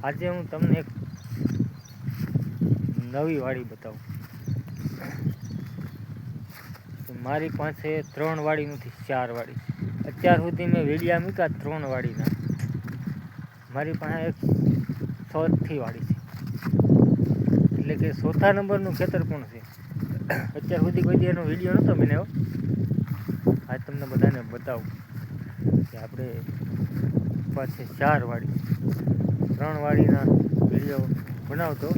આજે હું તમને એક નવી વાડી બતાવું. મારી પાસે 3 વાડી નથી, 4 વાડી. અત્યાર સુધી મેં વિડીયા મૂક્યા 3 વાડીના. મારી પાસે એક ચોથી વાડી છે, એટલે કે 4થા નંબરનું ખેતર પણ છે. અત્યાર સુધી કોઈ દી એનો વિડીયો નહોતો બનાવ્યો. આજ તમને બધાને બતાવું કે આપણે પાસે 4 વાડી, 3 વાડીના વિડીયો બનાવતો,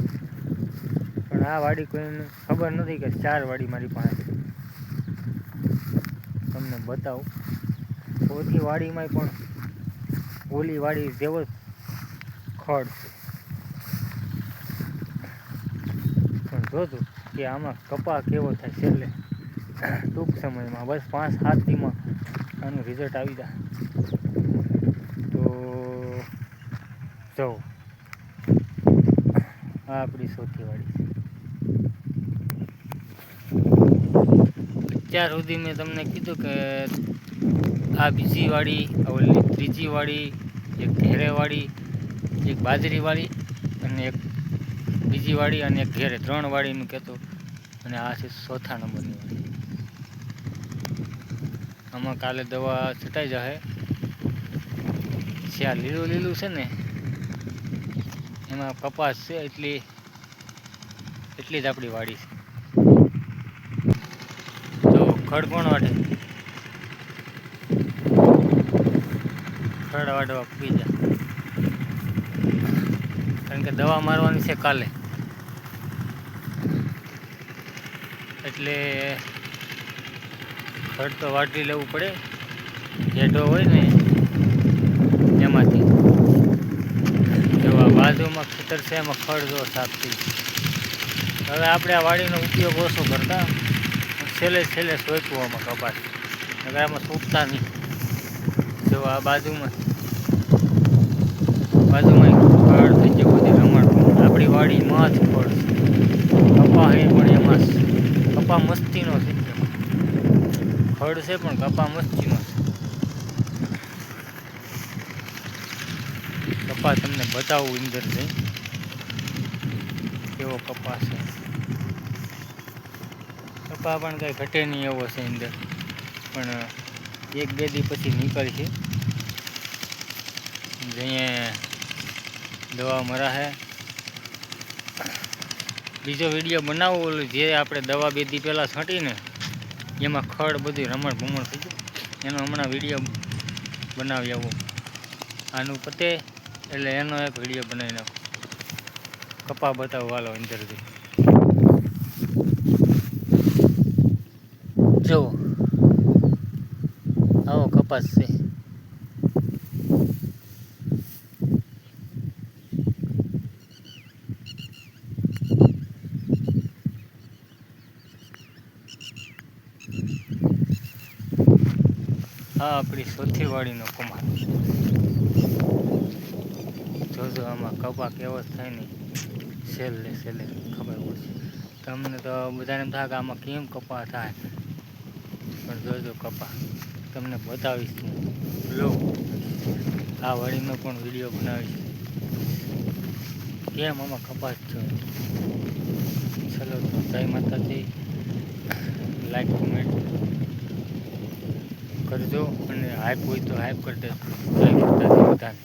પણ આ વાડી કોઈને ખબર નથી કે 4 વાડી મારી પાસે. તમને બતાવું. ચોથી વાડીમાં પણ ઓલી વાડી જેવો જ ખડ છે, પણ જોજો કે આમાં કપા કેવો થાય છેલ્લે ટૂંક સમયમાં. બસ 5-7 દીમાં આનું રિઝલ્ટ આવી જાય. તો જો આ આપણી ચોથી વાડી છે. અત્યાર સુધી મેં તમને કીધું કે આ બીજી વાડી, ઓલી ત્રીજી વાડી, એક ઘેરે વાડી, એક બાજરી વાડી અને એક બીજી વાડી અને એક ઘેરે, 3 વાડીનું કહેતો. અને આ છે 4થા નંબરની વાડી. આમાં કાલે દવા છટાઈ જશે. જ્યાં લીલું લીલું છે ને એમાં કપાસ છે, એટલી જ આપણી વાડી છે. તો ખડ કોણ વાટે? ખડ વાટવા પી જાય, કારણ કે દવા મારવાની છે કાલે. એટલે ખડ તો વાટી લેવું પડે. જેઠો હોય ને એમાંથી. જો આ બાજુમાં ખેતર છે, એમાં ખડ જો સાફ થઈ. હવે આપણે આ વાડીનો ઉપયોગ ઓછો કરતા, છેલ્લે સોંપવું આમાં કપાસ. હવે આમાં સૂકતા નહીં. જો આ બાજુમાં ખડ થઈ ગયું, બધી રમણ. આપણી વાડીમાં જ ખડ છે. કપા છે પણ એમાં કપા મસ્તીનો છે. ખડ છે પણ કપા મસ્તીનો છે. કપા તમને બતાવું અંદર જઈ કેવો કપા છે. કપા પણ કંઈ ઘટે નહીં એવો છે અંદર, પણ 1-2 દી પછી નીકળશે. અહીંયા દવા મરાશે. બીજો વિડીયો બનાવવો, ઓલું જે આપણે દવા 2 દી પહેલાં છાંટીને એમાં ખડ બધી રમણ ભમણ થઈ ગયું, એનો હમણાં વિડીયો બનાવી આવો. આનું પતે એટલે એનો એક વિડીયો બનાવી નાખો. કપા બતાવો હાલો અંદરથી. જો આવો કપાસ છે. આ આપણી ચોથી વાડીનો કમાલ. જોજો આમાં કપા કેવો થાય ને છેલ્લે ખબર પડશે તમને. તો બધાને એમ થાય કે આમાં કેમ કપા થાય, પણ જોજો કપા તમને બતાવીશ. લો આ વાડીનો પણ વિડીયો બનાવીશ કેમ આમાં કપાસ છે. ચલો તો જય માતાજી. લાઈક કોમેન્ટ કરજો અને હાઈપ હોય તો હાઈપ કરી દેજો. જય માતાજી બધાને.